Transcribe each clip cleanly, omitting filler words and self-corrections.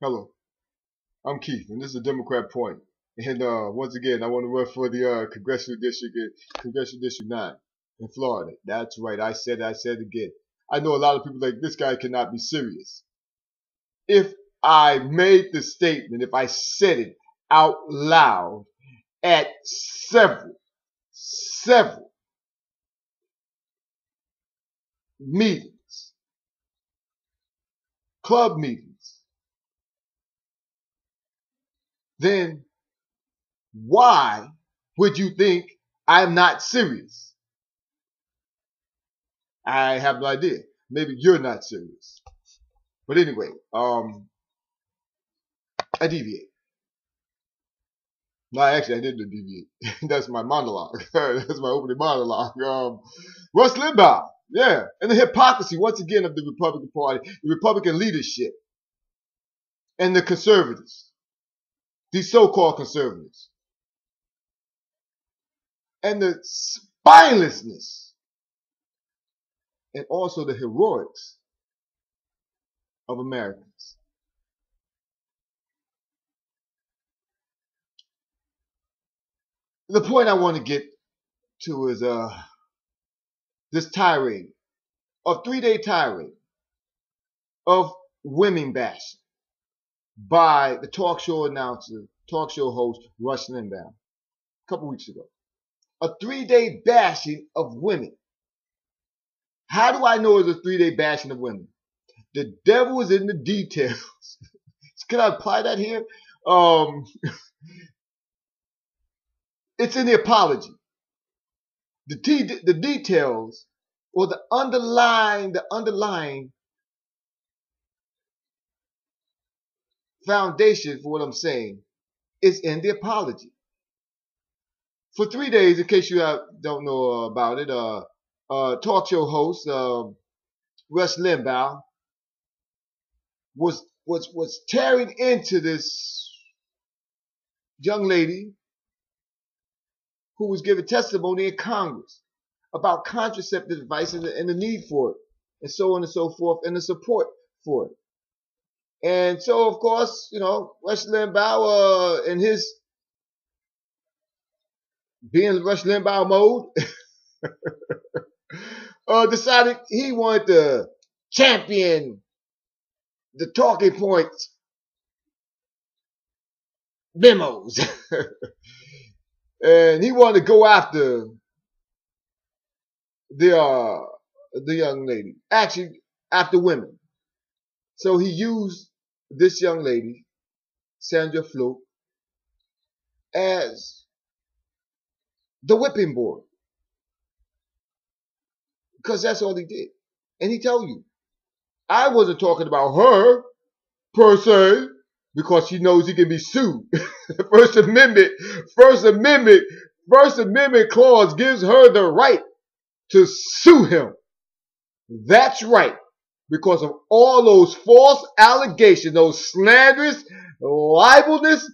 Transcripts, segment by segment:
Hello, I'm Keith, and this is a Democrat point. And once again, I want to run for the Congressional District 9 in Florida. That's right. I said it again. I know a lot of people like this guy cannot be serious. If I made the statement, if I said it out loud at several meetings, club meetings, then why would you think I'm not serious? I have no idea. Maybe you're not serious. But anyway, I deviate. No, actually, I didn't deviate. That's my monologue. That's my opening monologue. Rush Limbaugh, yeah, and the hypocrisy once again of the Republican Party, the Republican leadership, and the conservatives, these so-called conservatives, and the spinelessness, and also the heroics of Americans. The point I want to get to is this tirade, a 3-day tirade of women bashing by the talk show host Rush Limbaugh a couple weeks ago. A 3-day bashing of women. How do I know it's a 3-day bashing of women? The devil is in the details. Can I apply that here? It's in the apology. The details or the underlying foundation for what I'm saying is in the apology. For 3 days, in case you don't know about it, talk show host Rush Limbaugh was tearing into this young lady who was giving testimony in Congress about contraceptive devices and the need for it, and so on and so forth, and the support for it. And so, of course, Rush Limbaugh in his being Rush Limbaugh mode decided he wanted to champion the talking points memos. And he wanted to go after the young lady, actually after women. So he used this young lady, Sandra Fluke, as the whipping board, because that's all he did. And he told you, I wasn't talking about her per se, because he knows he can be sued. First Amendment clause gives her the right to sue him. That's right. Because of all those false allegations, those slanderous, libelous,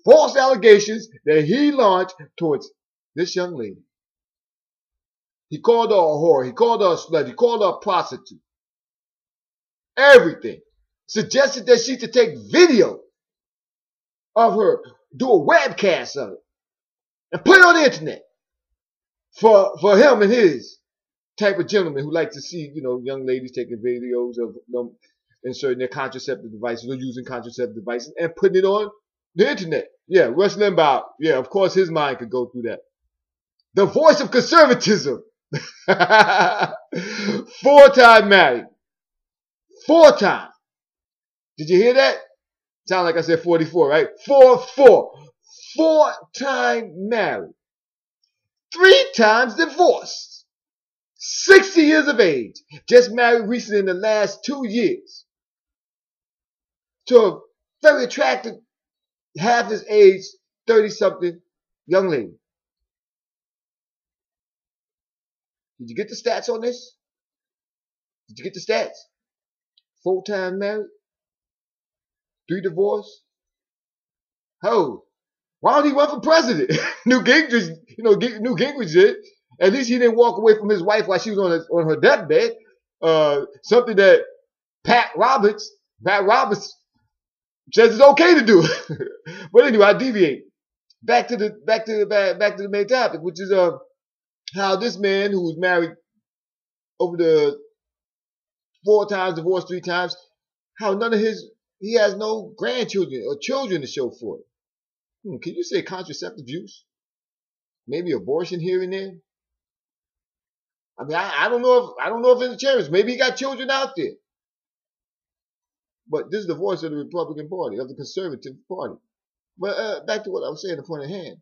false allegations that he launched towards this young lady. He called her a whore. He called her a slut. He called her a prostitute. Everything. Suggested that she should take video of her, do a webcast of it, and put it on the internet for him and his type of gentleman who like to see, young ladies taking videos of them inserting their contraceptive devices or using contraceptive devices and putting it on the internet. Yeah, Rush Limbaugh. Yeah, of course his mind could go through that. The voice of conservatism. 4-time married. 4 times. Did you hear that? Sound like I said 44, right? 4-time married. 3 times divorced. 60 years of age. Just married recently in the last 2 years. To a very attractive, half his age, 30-something young lady. Did you get the stats on this? Did you get the stats? 4-time married. 3 divorced. Oh, why don't he run for president? Newt Gingrich, Newt Gingrich did. At least he didn't walk away from his wife while she was on her deathbed. Something that Pat Roberts says it's okay to do it. But anyway, I deviate. Back to the main topic, which is how this man who was married over the 4 times, divorced 3 times, how he has no grandchildren or children to show for it. Can you say contraceptive use? Maybe abortion here and there. I mean, I don't know if it's cherish. Maybe he got children out there. But this is the voice of the Republican Party, of the Conservative Party. But back to what I was saying, the point at hand.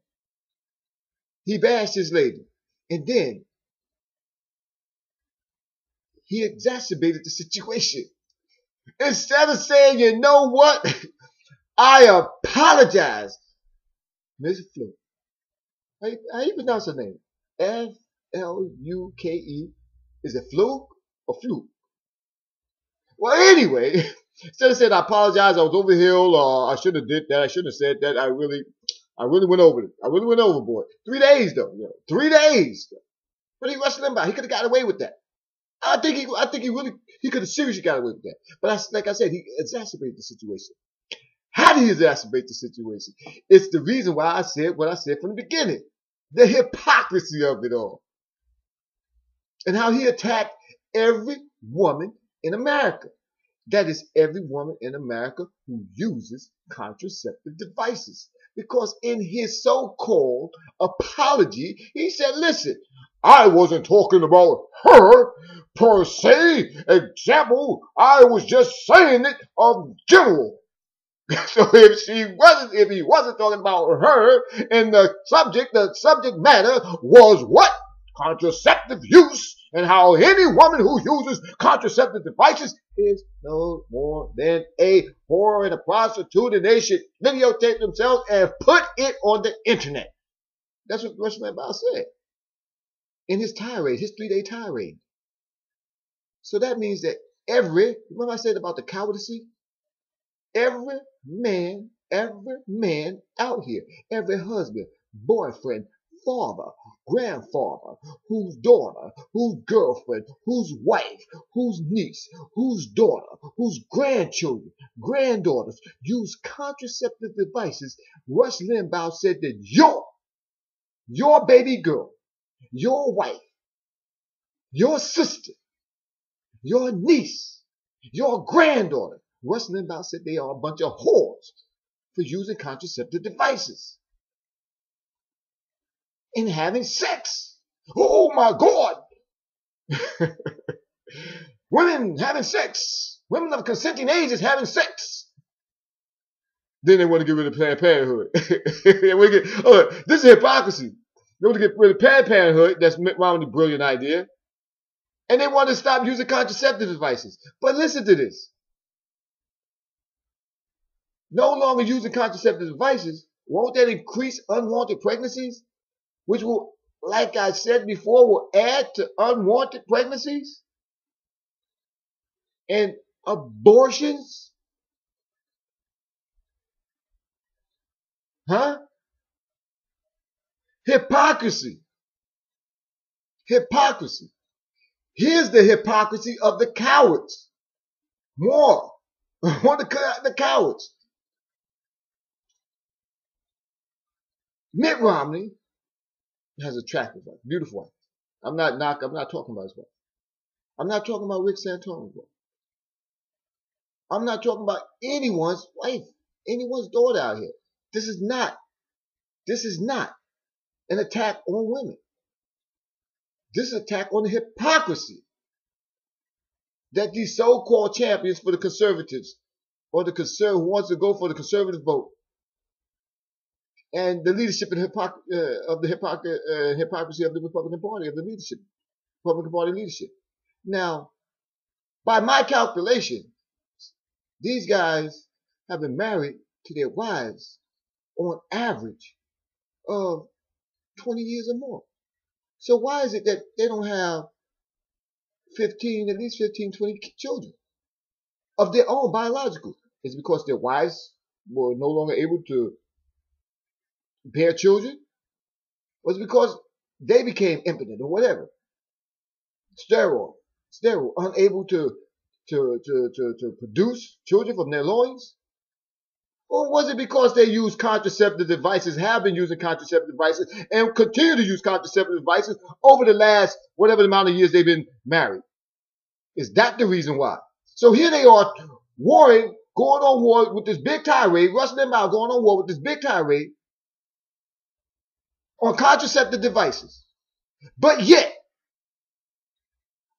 He bashed his lady, and then he exacerbated the situation. Instead of saying, you know what, I apologize, Miss Fluke. How you pronounce her name? Fluke. Is it Fluke or Fluke? Well, anyway, instead of saying I apologize, I was over the hill, or I shouldn't have did that, I shouldn't have said that, I really went over it. I really went overboard. 3 days though, 3 days. But he rushed Limbaugh. He could have got away with that. I think he could have seriously got away with that. But like I said, he exacerbated the situation. How did he exacerbate the situation? It's the reason why I said what I said from the beginning. The hypocrisy of it all. And how he attacked every woman in America. That is every woman in America who uses contraceptive devices. Because in his so-called apology, he said, listen, I wasn't talking about her per se. Example, I was just saying it of general. So if he wasn't talking about her, and the subject matter was what? Contraceptive use, and how any woman who uses contraceptive devices is no more than a whore and a prostitute, and they should videotape themselves and put it on the internet. That's what Rush Limbaugh said in his tirade, his 3-day tirade. So that means that remember I said about the cowardice? Every man out here, every husband, boyfriend, father, grandfather, whose daughter, whose girlfriend, whose wife, whose niece, whose daughter, whose grandchildren, granddaughters use contraceptive devices, Rush Limbaugh said that your baby girl, your wife, your sister, your niece, your granddaughter, Rush Limbaugh said they are a bunch of whores for using contraceptive devices and having sex. Oh my God! Women having sex. Women of consenting ages having sex. Then they want to get rid of Planned Parenthood. This is hypocrisy. They want to get rid of Planned Parenthood. That's Mitt Romney's brilliant idea. And they want to stop using contraceptive devices. But listen to this. No longer using contraceptive devices, won't that increase unwanted pregnancies? Which will, like I said before, will add to unwanted pregnancies and abortions? Huh? Hypocrisy. Hypocrisy. Here's the hypocrisy of the cowards. More. The cowards. Mitt Romney has a attractive wife, beautiful wife. I'm not talking about his wife. I'm not talking about Rick Santorum's wife. I'm not talking about anyone's wife, anyone's daughter out here. This is not an attack on women. This is an attack on the hypocrisy that these so-called champions for the conservatives, or who wants to go for the conservative vote, and the leadership of the hypocrisy of the Republican Party, of the leadership, Republican Party leadership. Now, by my calculation, these guys have been married to their wives on average of 20 years or more. So why is it that they don't have at least 15, 20 children of their own biological? Is it because their wives were no longer able to bear children? Or is it because they became impotent or whatever? Sterile, unable to produce children from their loins? Or was it because they used contraceptive devices, have been using contraceptive devices, and continue to use contraceptive devices over the last whatever amount of years they've been married? Is that the reason why? So here they are warring, going on war with this big tirade, Rush Limbaugh going on war with this big tirade on contraceptive devices. But yet,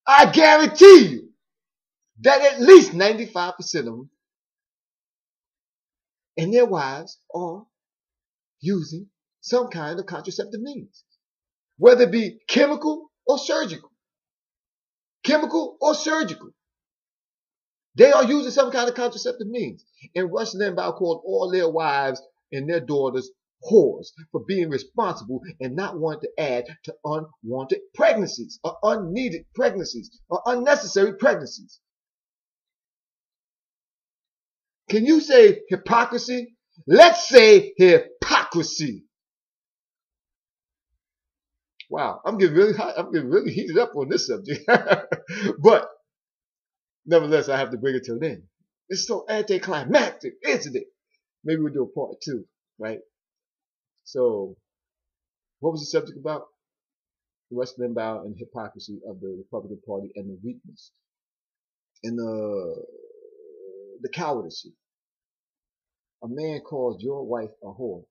I guarantee you that at least 95% of them and their wives are using some kind of contraceptive means, whether it be chemical or surgical. Chemical or surgical. They are using some kind of contraceptive means. And Rush Limbaugh called all their wives and their daughters whores for being responsible and not wanting to add to unwanted pregnancies or unneeded pregnancies or unnecessary pregnancies. Can you say hypocrisy? Let's say hypocrisy. Wow, I'm getting really hot. I'm getting really heated up on this subject. But nevertheless, I have to bring it to an end. It's so anticlimactic, isn't it? Maybe we'll do a part 2, right? So, what was the subject about? Rush Limbaugh and hypocrisy of the Republican Party and the weakness and the cowardice. A man called your wife a whore,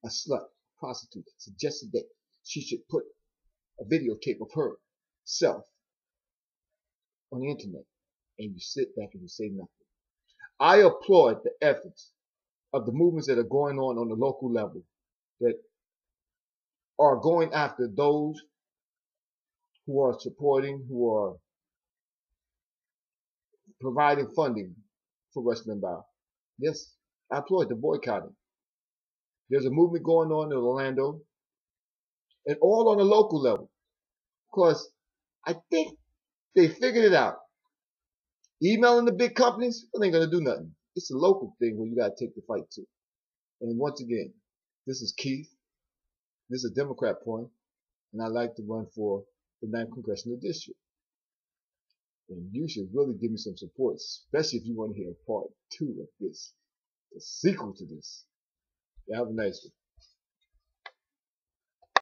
a slut, a prostitute, suggested that she should put a videotape of herself on the internet, and you sit back and you say nothing. I applaud the efforts of the movements that are going on the local level that are going after those who are supporting, who are providing funding for Rush Limbaugh. Yes, I applaud the boycotting. There's a movement going on in Orlando and all on the local level because I think they figured it out. Emailing the big companies, it ain't going to do nothing. It's a local thing where you got to take the fight to. And once again, this is Keith. This is a Democrat point, and I like to run for the 9th Congressional District. And you should really give me some support, especially if you want to hear part 2 of this, the sequel to this. You have a nice one.